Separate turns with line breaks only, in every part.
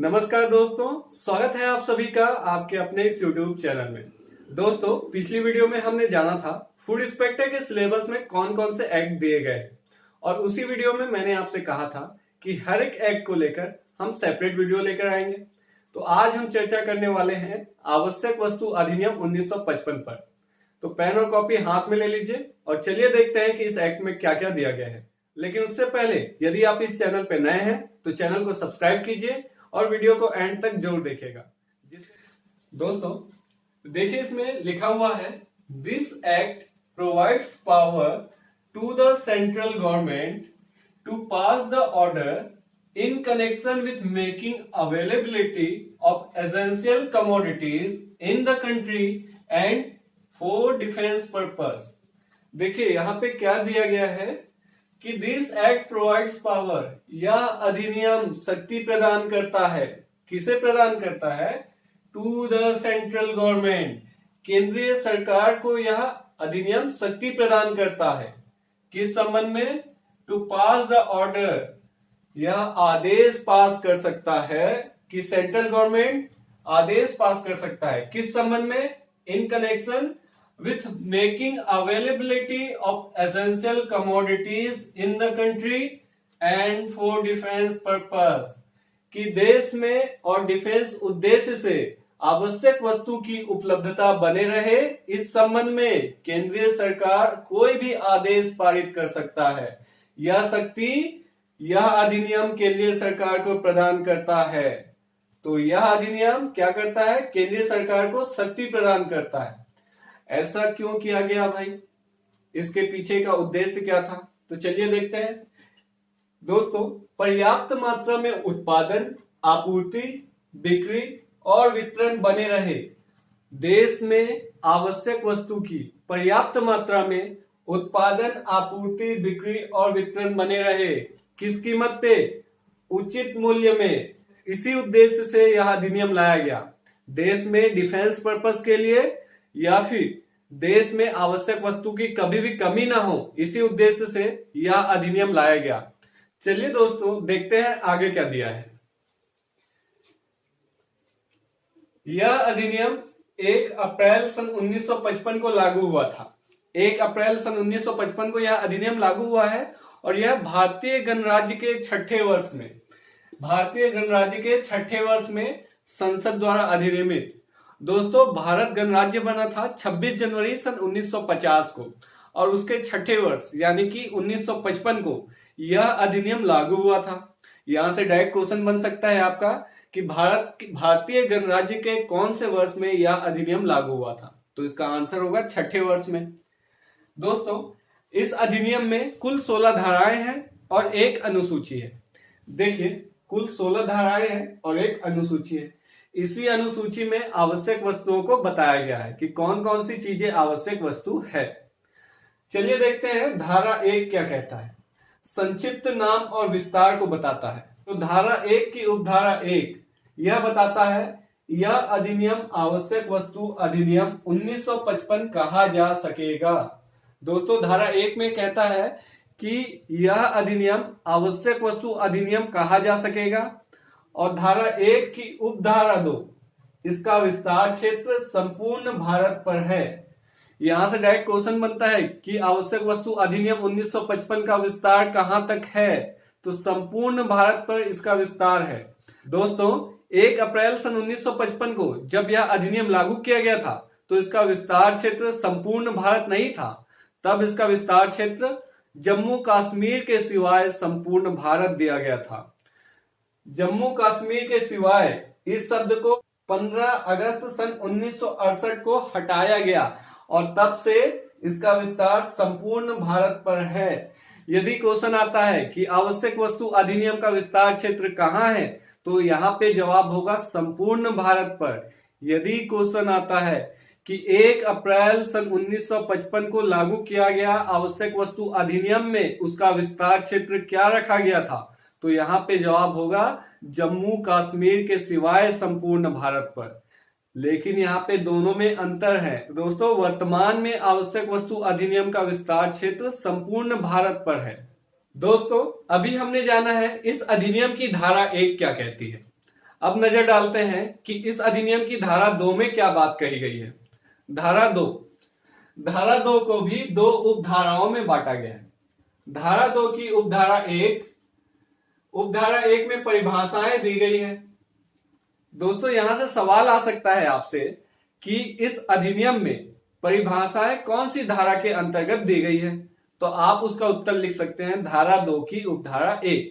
नमस्कार दोस्तों, स्वागत है आप सभी का आपके अपने इस YouTube चैनल में। दोस्तों, पिछली वीडियो में हमने जाना था फूड इंस्पेक्टर के सिलेबस में कौन कौन से एक्ट दिए गए हैं और उसी वीडियो में मैंने आपसे कहा था कि हर एक एक्ट को लेकर हम सेपरेट वीडियो लेकर आएंगे। तो आज हम चर्चा करने वाले हैं आवश्यक वस्तु अधिनियम 1955 पर। तो पेन और कॉपी हाथ में ले लीजिए और चलिए देखते हैं कि इस एक्ट में क्या क्या दिया गया है। लेकिन उससे पहले यदि आप इस चैनल पर नए हैं तो चैनल को सब्सक्राइब कीजिए और वीडियो को एंड तक जरूर देखेगा। दोस्तों देखिए, इसमें लिखा हुआ है this act provides power to the central government to pass the order in connection with making availability of essential commodities in the country and for defence purpose. देखिए यहाँ पे क्या दिया गया है कि दिस एक्ट प्रोवाइड्स पावर, यह अधिनियम शक्ति प्रदान करता है। किसे प्रदान करता है? टू द सेंट्रल गवर्नमेंट, केंद्रीय सरकार को यह अधिनियम शक्ति प्रदान करता है। किस संबंध में? टू पास द ऑर्डर, यह आदेश पास कर सकता है कि सेंट्रल गवर्नमेंट आदेश पास कर सकता है। किस संबंध में? In connection with making availability of essential commodities in the country and for defense purpose, कि देश में और डिफेंस उद्देश्य से आवश्यक वस्तु की उपलब्धता बने रहे, इस संबंध में केंद्रीय सरकार कोई भी आदेश पारित कर सकता है। यह शक्ति यह अधिनियम केंद्रीय सरकार को प्रदान करता है। तो यह अधिनियम क्या करता है? केंद्रीय सरकार को शक्ति प्रदान करता है। ऐसा क्यों किया गया भाई? इसके पीछे का उद्देश्य क्या था? तो चलिए देखते हैं। दोस्तों, पर्याप्त मात्रा में उत्पादन, आपूर्ति, बिक्री और वितरण बने रहे। देश में आवश्यक वस्तु की पर्याप्त मात्रा में उत्पादन, आपूर्ति, बिक्री और वितरण बने रहे। किस कीमत पे? उचित मूल्य में। इसी उद्देश्य से यह अधिनियम लाया गया। देश में डिफेंस पर्पस के लिए या फिर देश में आवश्यक वस्तु की कभी भी कमी ना हो, इसी उद्देश्य से यह अधिनियम लाया गया। चलिए दोस्तों देखते हैं आगे क्या दिया है। यह अधिनियम 1 अप्रैल सन 1955 को लागू हुआ था। 1 अप्रैल सन 1955 को यह अधिनियम लागू हुआ है और यह भारतीय गणराज्य के छठे वर्ष में संसद द्वारा अधिनियमित। दोस्तों, भारत गणराज्य बना था 26 जनवरी सन 1950 को और उसके छठे वर्ष यानी कि 1955 को यह अधिनियम लागू हुआ था। यहां से डायरेक्ट क्वेश्चन बन सकता है आपका कि भारतीय गणराज्य के कौन से वर्ष में यह अधिनियम लागू हुआ था? तो इसका आंसर होगा छठे वर्ष में। दोस्तों, इस अधिनियम में कुल 16 धाराएं हैं और एक अनुसूची है। देखिए, कुल 16 धाराएं हैं और एक अनुसूची है। इसी अनुसूची में आवश्यक वस्तुओं को बताया गया है कि कौन कौन सी चीजें आवश्यक वस्तु है। चलिए देखते हैं धारा 1 क्या कहता है। संक्षिप्त नाम और विस्तार को बताता है। तो धारा 1 की उपधारा 1 यह बताता है यह अधिनियम आवश्यक वस्तु अधिनियम 1955 कहा जा सकेगा। दोस्तों, धारा 1 में कहता है कि यह अधिनियम आवश्यक वस्तु अधिनियम कहा जा सकेगा और धारा 1 की उपधारा 2 इसका विस्तार क्षेत्र संपूर्ण भारत पर है। यहां से डायरेक्ट क्वेश्चन बनता है कि आवश्यक वस्तु अधिनियम 1955 का विस्तार कहां तक है? तो संपूर्ण भारत पर इसका विस्तार है। दोस्तों, 1 अप्रैल सन 1955 को जब यह अधिनियम लागू किया गया था तो इसका विस्तार क्षेत्र संपूर्ण भारत नहीं था। तब इसका विस्तार क्षेत्र जम्मू कश्मीर के सिवाय संपूर्ण भारत दिया गया था। जम्मू कश्मीर के सिवाय इस शब्द को 15 अगस्त सन 1968 को हटाया गया और तब से इसका विस्तार संपूर्ण भारत पर है। यदि क्वेश्चन आता है कि आवश्यक वस्तु अधिनियम का विस्तार क्षेत्र कहां है, तो यहाँ पे जवाब होगा संपूर्ण भारत पर। यदि क्वेश्चन आता है कि 1 अप्रैल सन 1955 को लागू किया गया आवश्यक वस्तु अधिनियम में उसका विस्तार क्षेत्र क्या रखा गया था, तो यहाँ पे जवाब होगा जम्मू कश्मीर के सिवाय संपूर्ण भारत पर। लेकिन यहाँ पे दोनों में अंतर है। तो दोस्तों, वर्तमान में आवश्यक वस्तु अधिनियम का विस्तार क्षेत्र संपूर्ण भारत पर है। दोस्तों, अभी हमने जाना है इस अधिनियम की धारा 1 क्या कहती है। अब नजर डालते हैं कि इस अधिनियम की धारा 2 में क्या बात कही गई है। धारा 2 को भी दो उपधाराओं में बांटा गया है। धारा 2 की उपधारा 1 में परिभाषाएं दी गई है। दोस्तों यहां से सवाल आ सकता है आपसे कि इस अधिनियम में परिभाषाएं कौन सी धारा के अंतर्गत दी गई है, तो आप उसका उत्तर लिख सकते हैं धारा 2 की उपधारा 1।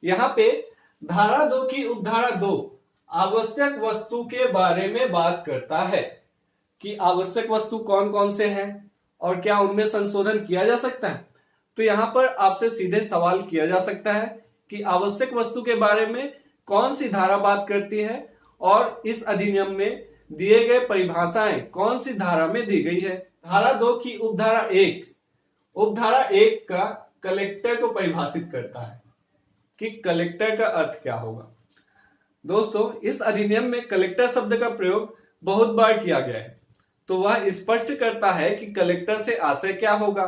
यहाँ पे धारा 2 की उपधारा 2 आवश्यक वस्तु के बारे में बात करता है कि आवश्यक वस्तु कौन कौन से हैं और क्या उनमें संशोधन किया जा सकता है। तो यहाँ पर आपसे सीधे सवाल किया जा सकता है कि आवश्यक वस्तु के बारे में कौन सी धारा बात करती है और इस अधिनियम में दिए गए परिभाषाएं कौन सी धारा में दी गई है। धारा 2 की उपधारा 1 का कलेक्टर को परिभाषित करता है कि कलेक्टर का अर्थ क्या होगा। दोस्तों इस अधिनियम में कलेक्टर शब्द का प्रयोग बहुत बार किया गया है, तो वह स्पष्ट करता है कि कलेक्टर से आशय क्या होगा।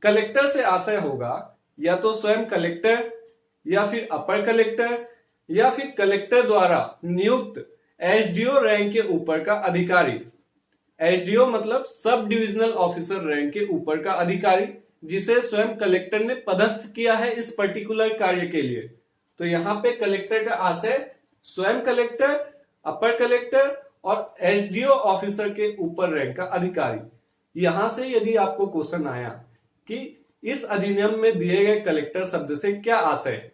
कलेक्टर से आशय होगा या तो स्वयं कलेक्टर या फिर अपर कलेक्टर या फिर कलेक्टर द्वारा नियुक्त एसडीओ रैंक के ऊपर का अधिकारी। एसडीओ मतलब सब डिविजनल ऑफिसर रैंक के ऊपर का अधिकारी, जिसे स्वयं कलेक्टर ने पदस्थ किया है इस पर्टिकुलर कार्य के लिए। तो यहाँ पे कलेक्टर का आशय स्वयं कलेक्टर, अपर कलेक्टर और एसडीओ ऑफिसर के ऊपर रैंक का अधिकारी। यहां से यदि आपको क्वेश्चन आया कि इस अधिनियम में दिए गए कलेक्टर शब्द से क्या आशय है,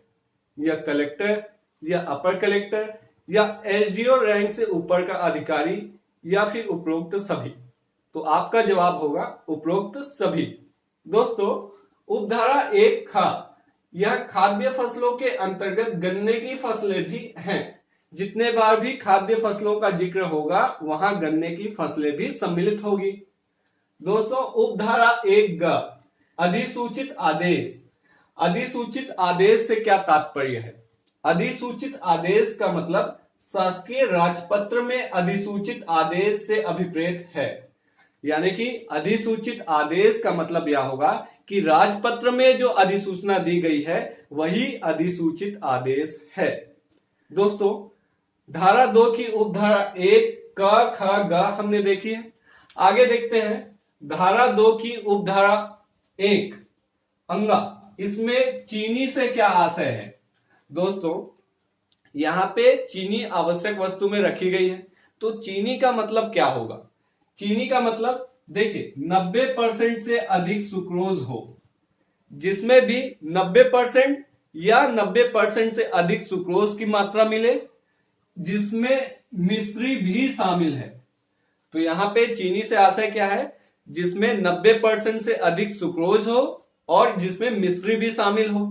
या कलेक्टर या अपर कलेक्टर या एसडीओ रैंक से ऊपर का अधिकारी या फिर उपरोक्त सभी, तो आपका जवाब होगा उपरोक्त सभी। दोस्तों उपधारा 1 खा, यह खाद्य फसलों के अंतर्गत गन्ने की फसलें भी हैं। जितने बार भी खाद्य फसलों का जिक्र होगा वहां गन्ने की फसलें भी सम्मिलित होगी। दोस्तों उपधारा 1 ग, अधिसूचित आदेश। अधिसूचित आदेश से क्या तात्पर्य है? अधिसूचित आदेश का मतलब शासकीय राजपत्र में अधिसूचित आदेश से अभिप्रेत है। यानी कि अधिसूचित आदेश का मतलब यह होगा कि राजपत्र में जो अधिसूचना दी गई है वही अधिसूचित आदेश है। दोस्तों धारा 2 की उपधारा 1 क ख ग हमने देखी है। आगे देखते हैं धारा 2 की उपधारा 1 अंगा, इसमें चीनी से क्या आशय है? दोस्तों यहाँ पे चीनी आवश्यक वस्तु में रखी गई है, तो चीनी का मतलब क्या होगा? चीनी का मतलब देखिए 90% से अधिक सुक्रोज हो, जिसमें भी 90% या 90% से अधिक सुक्रोज की मात्रा मिले, जिसमें मिश्री भी शामिल है। तो यहाँ पे चीनी से आशय क्या है? जिसमें 90% से अधिक सुक्रोज हो और जिसमें मिश्री भी शामिल हो।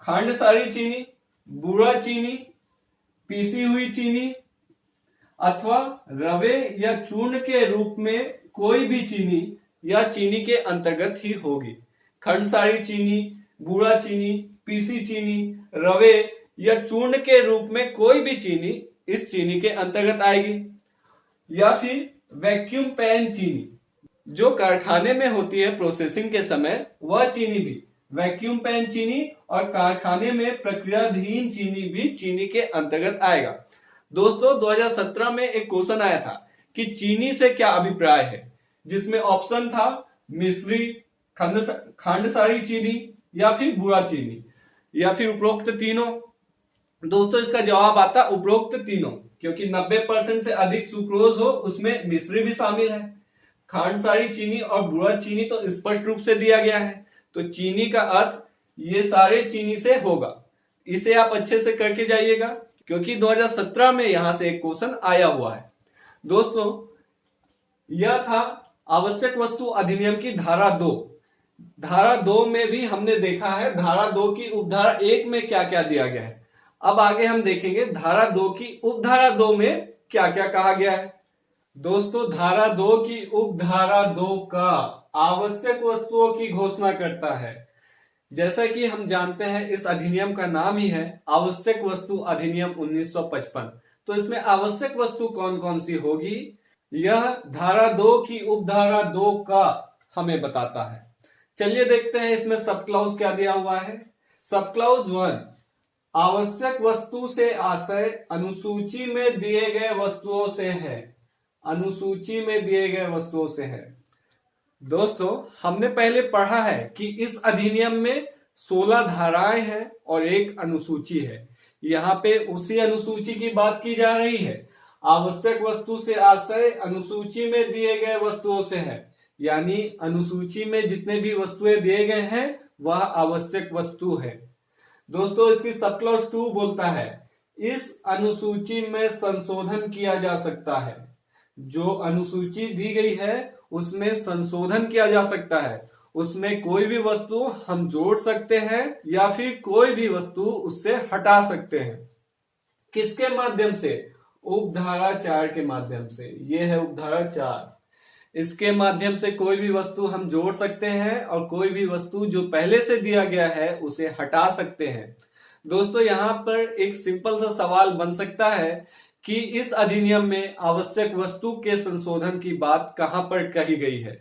खंड सारी चीनी, बूरा चीनी, पीसी हुई चीनी अथवा रवे या चूर्ण के रूप में कोई भी चीनी या चीनी के अंतर्गत ही होगी। खंड सारी चीनी, बूरा चीनी, पीसी चीनी, रवे या चूर्ण के रूप में कोई भी चीनी इस चीनी के अंतर्गत आएगी। या फिर वैक्यूम पैन चीनी, जो कारखाने में होती है प्रोसेसिंग के समय, वह चीनी भी वैक्यूम पैन चीनी, और कारखाने में प्रक्रियाधीन चीनी भी चीनी के अंतर्गत आएगा। दोस्तों 2017 में एक क्वेश्चन आया था कि चीनी से क्या अभिप्राय है, जिसमें ऑप्शन था मिश्री, खंड सारी चीनी या फिर बुरा चीनी या फिर उपरोक्त तीनों। दोस्तों इसका जवाब आता उपरोक्त तीनों, क्योंकि 90% से अधिक सुक्रोज हो उसमें मिश्री भी शामिल है। खंड सारी चीनी और बुरा चीनी तो स्पष्ट रूप से दिया गया है, तो चीनी का अर्थ ये सारे चीनी से होगा। इसे आप अच्छे से करके जाइएगा, क्योंकि 2017 में यहां से एक क्वेश्चन आया हुआ है। दोस्तों यह था आवश्यक वस्तु अधिनियम की धारा 2। धारा 2 में भी हमने देखा है धारा 2 की उपधारा 1 में क्या क्या दिया गया है। अब आगे हम देखेंगे धारा 2 की उपधारा 2 में क्या क्या कहा गया है। दोस्तों धारा 2 की उपधारा 2 का आवश्यक वस्तुओं की घोषणा करता है। जैसा कि हम जानते हैं इस अधिनियम का नाम ही है आवश्यक वस्तु अधिनियम 1955। तो इसमें आवश्यक वस्तु कौन कौन सी होगी, यह धारा 2 की उपधारा 2 का हमें बताता है। चलिए देखते हैं इसमें सब क्लॉज क्या दिया हुआ है। सब क्लॉज 1, आवश्यक वस्तु से आशय अनुसूची में दिए गए वस्तुओं से है। अनुसूची में दिए गए वस्तुओं से है। दोस्तों, हमने पहले पढ़ा है कि इस अधिनियम में 16 धाराएं हैं और एक अनुसूची है। यहाँ पे उसी अनुसूची की बात की जा रही है। आवश्यक वस्तु से आशय अनुसूची में दिए गए वस्तुओं से है, यानी अनुसूची में जितने भी वस्तुएं दिए गए हैं वह आवश्यक वस्तु है। दोस्तों, इसकी सब क्लॉज 2 बोलता है इस अनुसूची में संशोधन किया जा सकता है। जो अनुसूची दी गई है उसमें संशोधन किया जा सकता है। उसमें कोई भी वस्तु हम जोड़ सकते हैं या फिर कोई भी वस्तु उससे हटा सकते हैं। किसके माध्यम से? उपधारा 4 के माध्यम से। यह है उपधारा 4। इसके माध्यम से कोई भी वस्तु हम जोड़ सकते हैं और कोई भी वस्तु जो पहले से दिया गया है उसे हटा सकते हैं। दोस्तों, यहाँ पर एक सिंपल सा सवाल बन सकता है कि इस अधिनियम में आवश्यक वस्तु के संशोधन की बात कहां पर कही गई है।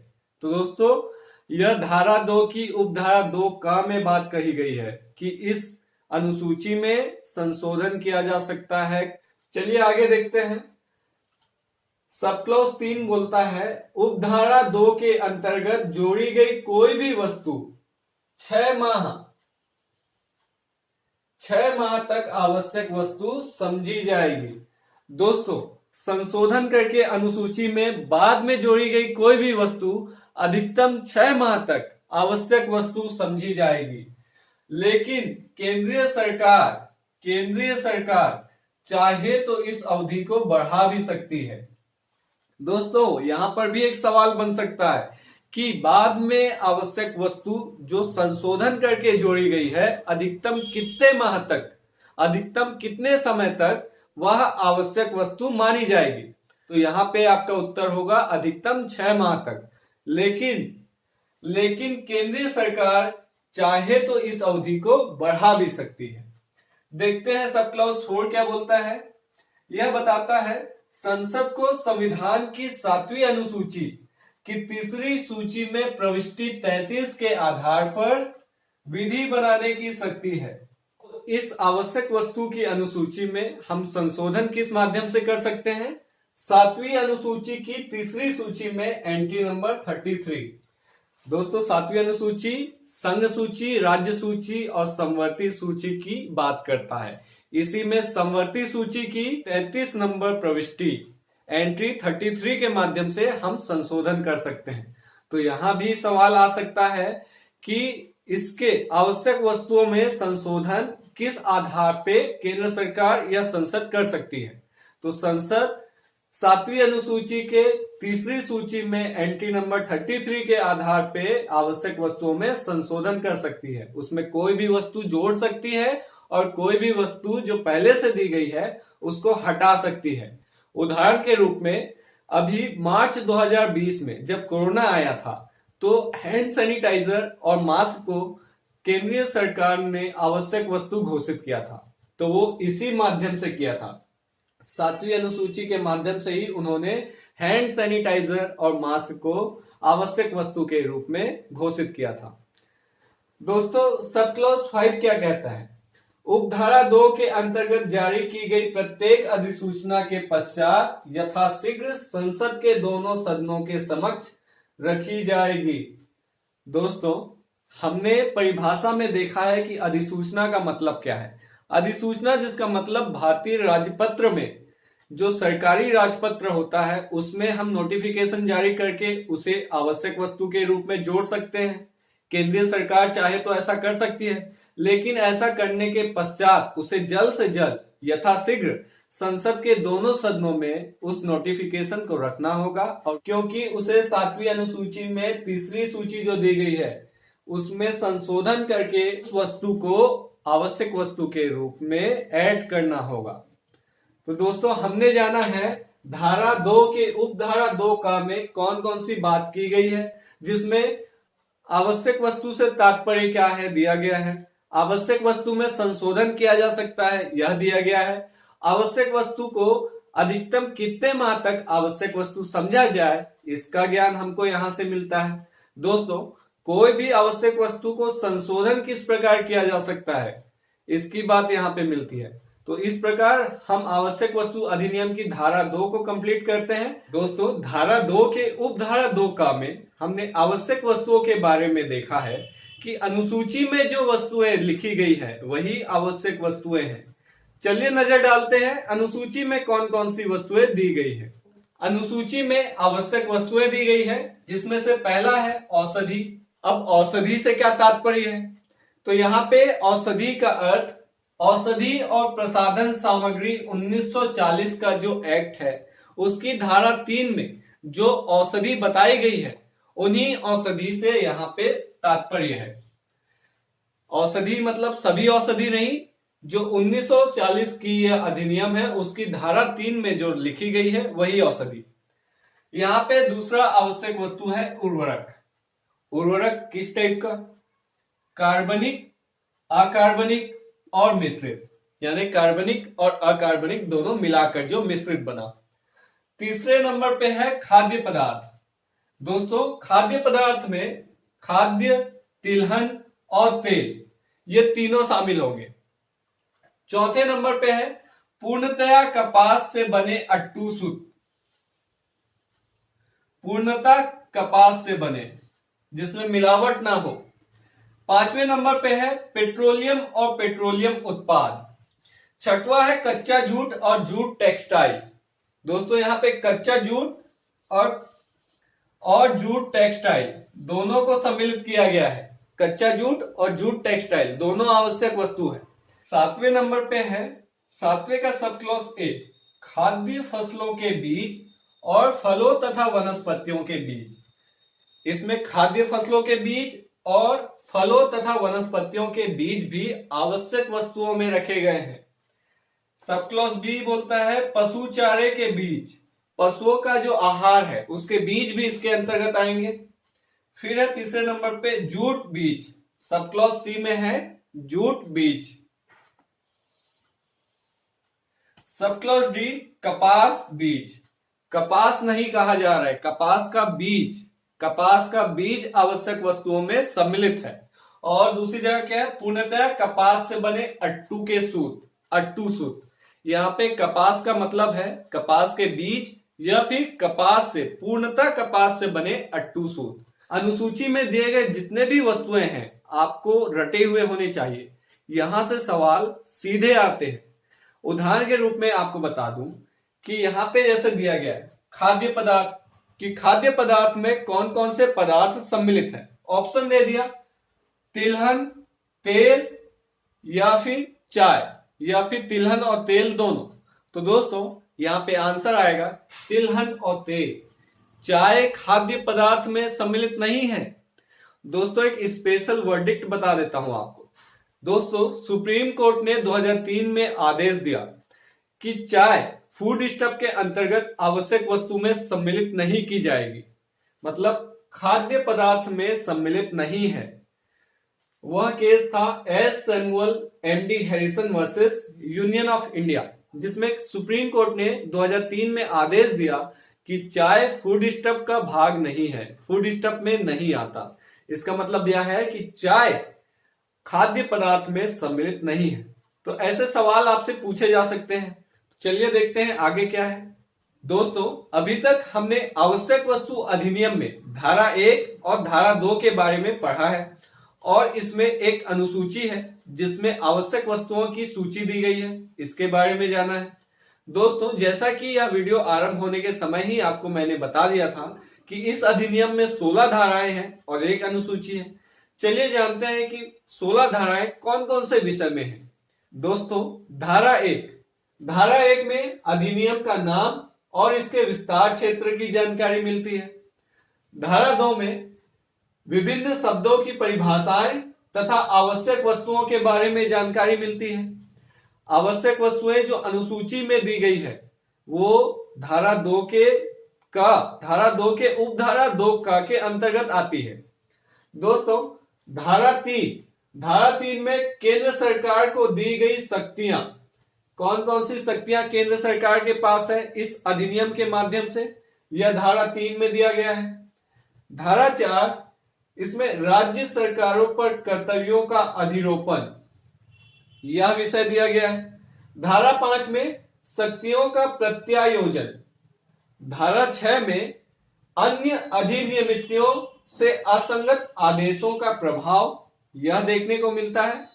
तो दोस्तों, यह धारा 2 की उपधारा 2 का में बात कही गई है कि इस अनुसूची में संशोधन किया जा सकता है। चलिए आगे देखते हैं। सब क्लॉज 3 बोलता है उपधारा 2 के अंतर्गत जोड़ी गई कोई भी वस्तु 6 माह तक आवश्यक वस्तु समझी जाएगी। दोस्तों, संशोधन करके अनुसूची में बाद में जोड़ी गई कोई भी वस्तु अधिकतम 6 माह तक आवश्यक वस्तु समझी जाएगी। लेकिन केंद्रीय सरकार चाहे तो इस अवधि को बढ़ा भी सकती है। दोस्तों, यहां पर भी एक सवाल बन सकता है कि बाद में आवश्यक वस्तु जो संशोधन करके जोड़ी गई है अधिकतम कितने माह तक, अधिकतम कितने समय तक वह आवश्यक वस्तु मानी जाएगी। तो यहाँ पे आपका उत्तर होगा अधिकतम 6 माह तक। लेकिन केंद्रीय सरकार चाहे तो इस अवधि को बढ़ा भी सकती है। देखते हैं सब क्लॉज 4 क्या बोलता है। यह बताता है संसद को संविधान की 7वीं अनुसूची की 3री सूची में प्रविष्टि 33 के आधार पर विधि बनाने की शक्ति है। इस आवश्यक वस्तु की अनुसूची में हम संशोधन किस माध्यम से कर सकते हैं? 7वीं अनुसूची की 3री सूची में एंट्री नंबर 33। दोस्तों, 7वीं अनुसूची संघ सूची, राज्य सूची और समवर्ती सूची की बात करता है। इसी में समवर्ती सूची की 33 नंबर प्रविष्टि एंट्री 33 के माध्यम से हम संशोधन कर सकते हैं। तो यहां भी सवाल आ सकता है कि इसके आवश्यक वस्तुओं में संशोधन किस आधार पे केंद्र सरकार या संसद कर सकती है। तो संसद 7वीं अनुसूची के 3री सूची में एंट्री नंबर 33 के आधार पे आवश्यक वस्तुओं में संशोधन कर सकती है। उसमें कोई भी वस्तु जोड़ सकती है और कोई भी वस्तु जो पहले से दी गई है उसको हटा सकती है। उदाहरण के रूप में अभी मार्च 2020 में जब कोरोना आया था तो हैंड सैनिटाइजर और मास्क को केंद्रीय सरकार ने आवश्यक वस्तु घोषित किया था। तो वो इसी माध्यम से किया था। 7वीं अनुसूची के माध्यम से ही उन्होंने हैंड सैनिटाइजर और मास्क को आवश्यक वस्तु के रूप में घोषित किया था। दोस्तों, सब क्लॉज 5 क्या कहता है? उपधारा 2 के अंतर्गत जारी की गई प्रत्येक अधिसूचना के पश्चात यथाशीघ्र संसद के दोनों सदनों के समक्ष रखी जाएगी। दोस्तों, हमने परिभाषा में देखा है कि अधिसूचना का मतलब क्या है। अधिसूचना जिसका मतलब भारतीय राजपत्र में जो सरकारी राजपत्र होता है उसमें हम नोटिफिकेशन जारी करके उसे आवश्यक वस्तु के रूप में जोड़ सकते हैं। केंद्रीय सरकार चाहे तो ऐसा कर सकती है, लेकिन ऐसा करने के पश्चात उसे जल्द से जल्द यथाशीघ्र संसद के दोनों सदनों में उस नोटिफिकेशन को रखना होगा। और क्योंकि उसे 7वीं अनुसूची में 3री सूची जो दी गई है उसमें संशोधन करके उस वस्तु को आवश्यक वस्तु के रूप में ऐड करना होगा। तो दोस्तों, हमने जाना है धारा 2 के उपधारा 2 का में कौन कौन सी बात की गई है, जिसमें आवश्यक वस्तु से तात्पर्य क्या है दिया गया है। आवश्यक वस्तु में संशोधन किया जा सकता है यह दिया गया है। आवश्यक वस्तु को अधिकतम कितने माह तक आवश्यक वस्तु समझा जाए इसका ज्ञान हमको यहां से मिलता है। दोस्तों, कोई भी आवश्यक वस्तु को संशोधन किस प्रकार किया जा सकता है इसकी बात यहाँ पे मिलती है। तो इस प्रकार हम आवश्यक वस्तु अधिनियम की धारा 2 को कंप्लीट करते हैं। दोस्तों, धारा 2 के उपधारा 2 का में हमने आवश्यक वस्तुओं के बारे में देखा है कि अनुसूची में जो वस्तुएं लिखी गई है वही आवश्यक वस्तुएं हैं। चलिए नजर डालते हैं अनुसूची में कौन कौन सी वस्तुएं दी गई है। अनुसूची में आवश्यक वस्तुएं दी गई है, जिसमें से पहला है औषधि। अब औषधि से क्या तात्पर्य है, तो यहाँ पे औषधि का अर्थ औषधि और प्रसाधन सामग्री 1940 का जो एक्ट है उसकी धारा 3 में जो औषधि बताई गई है उन्हीं औषधि से यहाँ पे तात्पर्य है। औषधि मतलब सभी औषधि नहीं, जो 1940 की यह अधिनियम है उसकी धारा 3 में जो लिखी गई है वही औषधि। यहाँ पे दूसरा आवश्यक वस्तु है उर्वरक। उर्वरक किस टाइप का, कार्बनिक, अकार्बनिक और मिश्रित, यानी कार्बनिक और अकार्बनिक दोनों मिलाकर जो मिश्रित बना। तीसरे नंबर पे है खाद्य पदार्थ। दोस्तों, खाद्य पदार्थ में खाद्य, तिलहन और तेल ये तीनों शामिल होंगे। चौथे नंबर पे है पूर्णतया कपास से बने अट्टू सूत। पूर्णतः कपास से बने जिसमें मिलावट ना हो। पांचवें नंबर पे है पेट्रोलियम और पेट्रोलियम उत्पाद। छठवां है कच्चा जूट और जूट टेक्सटाइल। दोस्तों, यहाँ पे कच्चा जूट और जूट टेक्सटाइल दोनों को सम्मिलित किया गया है। कच्चा जूट और जूट टेक्सटाइल दोनों आवश्यक वस्तु है। सातवें नंबर पे है, सातवें का सब क्लॉज ए, खाद्य फसलों के बीज और फलों तथा वनस्पतियों के बीज। इसमें खाद्य फसलों के बीज और फलों तथा वनस्पतियों के बीज भी आवश्यक वस्तुओं में रखे गए हैं। सब क्लॉज बी बोलता है पशु चारे के बीज, पशुओं का जो आहार है उसके बीज भी इसके अंतर्गत आएंगे। फिर है तीसरे नंबर पे जूट बीज। सब क्लॉज सी में है जूट बीज। सब क्लॉज डी कपास बीज। कपास नहीं कहा जा रहा है, कपास का बीज। कपास का बीज आवश्यक वस्तुओं में सम्मिलित है। और दूसरी जगह क्या है, पूर्णतः कपास से बने अट्टू के सूत, अट्टू सूत। यहाँ पे कपास का मतलब है कपास के बीज या फिर कपास से, पूर्णतः कपास से बने अट्टू सूत। अनुसूची में दिए गए जितने भी वस्तुएं हैं आपको रटे हुए होने चाहिए। यहां से सवाल सीधे आते हैं। उदाहरण के रूप में आपको बता दूं कि यहाँ पे जैसे दिया गया है खाद्य पदार्थ, कि खाद्य पदार्थ में कौन कौन से पदार्थ सम्मिलित हैं। ऑप्शन दे दिया तिलहन, तेल या फिर चाय, या फिर तिलहन और तेल दोनों। तो दोस्तों यहाँ पे आंसर आएगा तिलहन और तेल। चाय खाद्य पदार्थ में सम्मिलित नहीं है। दोस्तों, एक स्पेशल वर्डिक्ट बता देता हूं आपको। दोस्तों, सुप्रीम कोर्ट ने 2003 में आदेश दिया कि चाय फूड स्टफ के अंतर्गत आवश्यक वस्तु में सम्मिलित नहीं की जाएगी, मतलब खाद्य पदार्थ में सम्मिलित नहीं है। वह केस था S Samuel MD Harrison versus union of India, जिसमें सुप्रीम कोर्ट ने 2003 में आदेश दिया कि चाय फूड स्टफ का भाग नहीं है, फूड स्टफ में नहीं आता। इसका मतलब यह है कि चाय खाद्य पदार्थ में सम्मिलित नहीं है। तो ऐसे सवाल आपसे पूछे जा सकते हैं। चलिए देखते हैं आगे क्या है। दोस्तों, अभी तक हमने आवश्यक वस्तु अधिनियम में धारा 1 और धारा 2 के बारे में पढ़ा है, और इसमें एक अनुसूची है जिसमें आवश्यक वस्तुओं की सूची दी गई है, इसके बारे में जाना है। दोस्तों, जैसा कि यह वीडियो आरंभ होने के समय ही आपको मैंने बता दिया था कि इस अधिनियम में 16 धाराएं हैं और एक अनुसूची है। चलिए जानते हैं कि 16 धाराएं कौन कौन से विषय में हैं। दोस्तों, धारा 1, धारा 1 में अधिनियम का नाम और इसके विस्तार क्षेत्र की जानकारी मिलती है। धारा 2 में विभिन्न शब्दों की परिभाषाएं तथा आवश्यक वस्तुओं के बारे में जानकारी मिलती है। आवश्यक वस्तुएं जो अनुसूची में दी गई है वो धारा 2 के उपधारा 2 का के अंतर्गत आती है। दोस्तों, धारा 3 में केंद्र सरकार को दी गई शक्तियां, कौन कौन सी शक्तियां केंद्र सरकार के पास है इस अधिनियम के माध्यम से, यह धारा 3 में दिया गया है। धारा 4, इसमें राज्य सरकारों पर कर्तव्यों का अधिरोपण, यह विषय दिया गया है। धारा 5 में शक्तियों का प्रत्यायोजन, धारा 6 में अन्य अधिनियमितियों से असंगत आदेशों का प्रभाव यह देखने को मिलता है।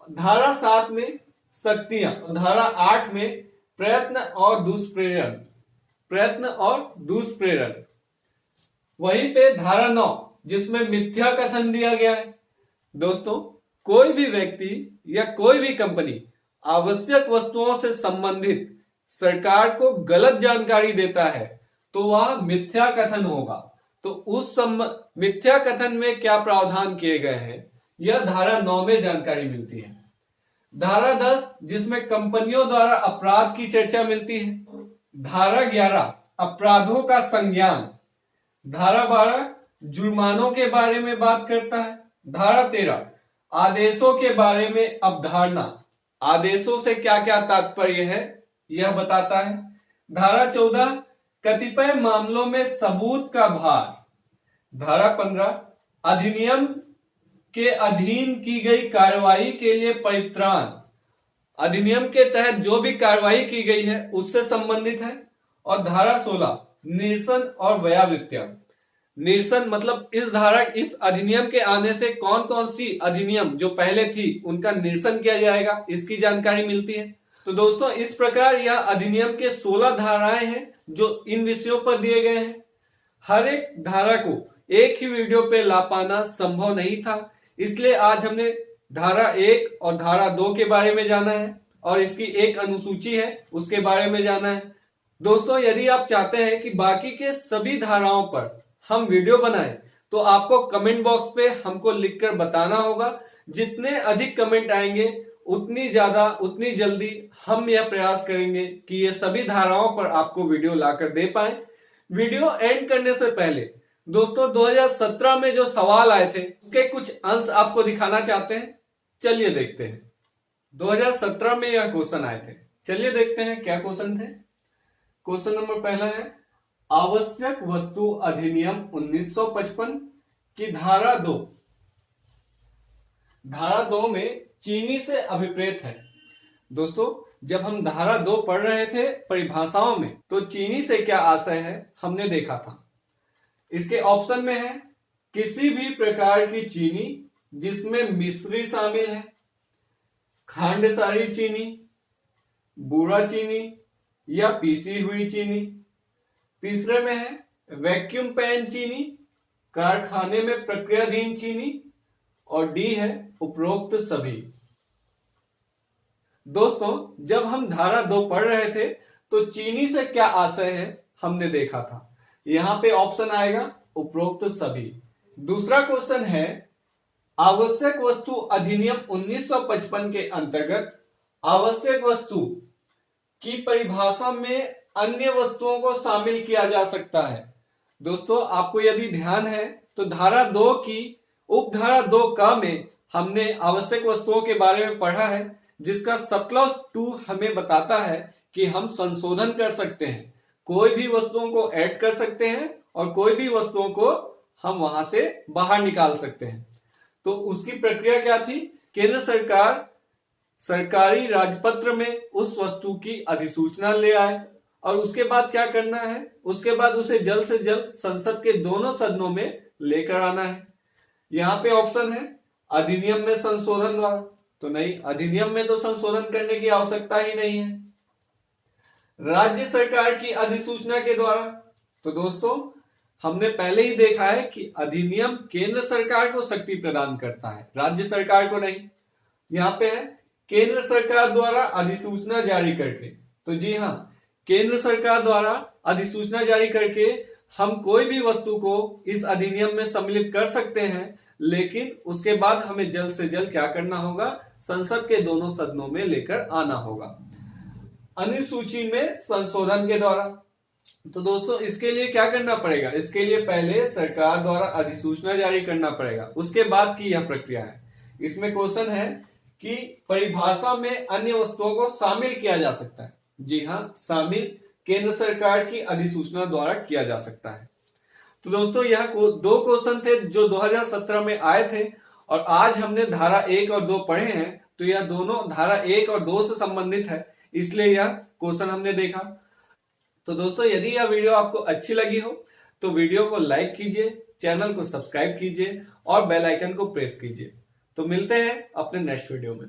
धारा 7 में शक्तियां, धारा 8 में प्रयत्न और दुष्प्रेरण। वहीं पे धारा 9 जिसमें मिथ्या कथन दिया गया है। दोस्तों, कोई भी व्यक्ति या कोई भी कंपनी आवश्यक वस्तुओं से संबंधित सरकार को गलत जानकारी देता है तो वह मिथ्या कथन होगा। तो उस मिथ्या कथन में क्या प्रावधान किए गए हैं, यह धारा 9 में जानकारी मिलती है। धारा 10 जिसमें कंपनियों द्वारा अपराध की चर्चा मिलती है। धारा 11 अपराधों का संज्ञान। धारा 12 जुर्मानों के बारे में बात करता है। धारा 13 आदेशों के बारे में अवधारणा, आदेशों से क्या क्या तात्पर्य है यह बताता है। धारा 14 कतिपय मामलों में सबूत का भार। धारा 15 अधिनियम के अधीन की गई कार्रवाई के लिए परित्राण, अधिनियम के तहत जो भी कार्रवाई की गई है उससे संबंधित है। और धारा 16 निरसन और व्यावृत्तियां। निरसन मतलब इस अधिनियम के आने से कौन कौन सी अधिनियम जो पहले थी उनका निरसन किया जाएगा, इसकी जानकारी मिलती है। तो दोस्तों, इस प्रकार यह अधिनियम के 16 धाराएं हैं जो इन विषयों पर दिए गए हैं। हर एक धारा को एक ही वीडियो पे ला पाना संभव नहीं था, इसलिए आज हमने धारा 1 और धारा 2 के बारे में जाना है और इसकी एक अनुसूची है उसके बारे में जाना है। दोस्तों, यदि आप चाहते हैं कि बाकी के सभी धाराओं पर हम वीडियो बनाएं तो आपको कमेंट बॉक्स पे हमको लिखकर बताना होगा। जितने अधिक कमेंट आएंगे उतनी जल्दी हम यह प्रयास करेंगे कि ये सभी धाराओं पर आपको वीडियो लाकर दे पाए। वीडियो एंड करने से पहले दोस्तों 2017 में जो सवाल आए थे उसके कुछ अंश आपको दिखाना चाहते हैं, चलिए देखते हैं। 2017 में यह क्वेश्चन आए थे, चलिए देखते हैं क्या क्वेश्चन थे। क्वेश्चन नंबर पहला है, आवश्यक वस्तु अधिनियम 1955 की धारा 2 में चीनी से अभिप्रेत है। दोस्तों, जब हम धारा 2 पढ़ रहे थे परिभाषाओं में तो चीनी से क्या आशय है हमने देखा था। इसके ऑप्शन में है किसी भी प्रकार की चीनी जिसमें मिश्री शामिल है, खांडसारी चीनी, बूरा चीनी या पीसी हुई चीनी। तीसरे में है वैक्यूम पैन चीनी, कारखाने में प्रक्रियाधीन चीनी। और डी है उपरोक्त सभी। दोस्तों, जब हम धारा 2 पढ़ रहे थे तो चीनी से क्या आशय है हमने देखा था। यहां पे ऑप्शन आएगा उपरोक्त सभी। दूसरा क्वेश्चन है, आवश्यक वस्तु अधिनियम 1955 के अंतर्गत आवश्यक वस्तु की परिभाषा में अन्य वस्तुओं को शामिल किया जा सकता है। दोस्तों, आपको यदि ध्यान है तो धारा 2 की उपधारा 2 का में हमने आवश्यक वस्तुओं के बारे में पढ़ा है, जिसका सब क्लॉज 2 हमें बताता है कि हम संशोधन कर सकते हैं, कोई भी वस्तुओं को ऐड कर सकते हैं और कोई भी वस्तुओं को हम वहां से बाहर निकाल सकते हैं। तो उसकी प्रक्रिया क्या थी, केंद्र सरकार सरकारी राजपत्र में उस वस्तु की अधिसूचना ले आए और उसके बाद क्या करना है, उसके बाद उसे जल्द से जल्द संसद के दोनों सदनों में लेकर आना है। यहाँ पे ऑप्शन है अधिनियम में संशोधन द्वारा, तो नहीं, अधिनियम में तो संशोधन करने की आवश्यकता ही नहीं है। राज्य सरकार की अधिसूचना के द्वारा, तो दोस्तों हमने पहले ही देखा है कि अधिनियम केंद्र सरकार को शक्ति प्रदान करता है, राज्य सरकार को नहीं। यहाँ पे है केंद्र सरकार द्वारा अधिसूचना जारी करके, तो जी हाँ, केंद्र सरकार द्वारा अधिसूचना जारी करके हम कोई भी वस्तु को इस अधिनियम में सम्मिलित कर सकते हैं, लेकिन उसके बाद हमें जल्द से जल्द क्या करना होगा, संसद के दोनों सदनों में लेकर आना होगा अनुसूची में संशोधन के द्वारा। तो दोस्तों इसके लिए क्या करना पड़ेगा, इसके लिए पहले सरकार द्वारा अधिसूचना जारी करना पड़ेगा, उसके बाद की यह प्रक्रिया है। इसमें क्वेश्चन है कि परिभाषा में अन्य वस्तुओं को शामिल किया जा सकता है। जी हाँ, शामिल केंद्र सरकार की अधिसूचना द्वारा किया जा सकता है। तो दोस्तों यह 2 क्वेश्चन थे जो 2017 में आए थे और आज हमने धारा 1 और 2 पढ़े हैं, तो यह दोनों धारा 1 और 2 से संबंधित है, इसलिए यह क्वेश्चन हमने देखा। तो दोस्तों यदि यह वीडियो आपको अच्छी लगी हो तो वीडियो को लाइक कीजिए, चैनल को सब्सक्राइब कीजिए और बेल आइकन को प्रेस कीजिए। तो मिलते हैं अपने नेक्स्ट वीडियो में।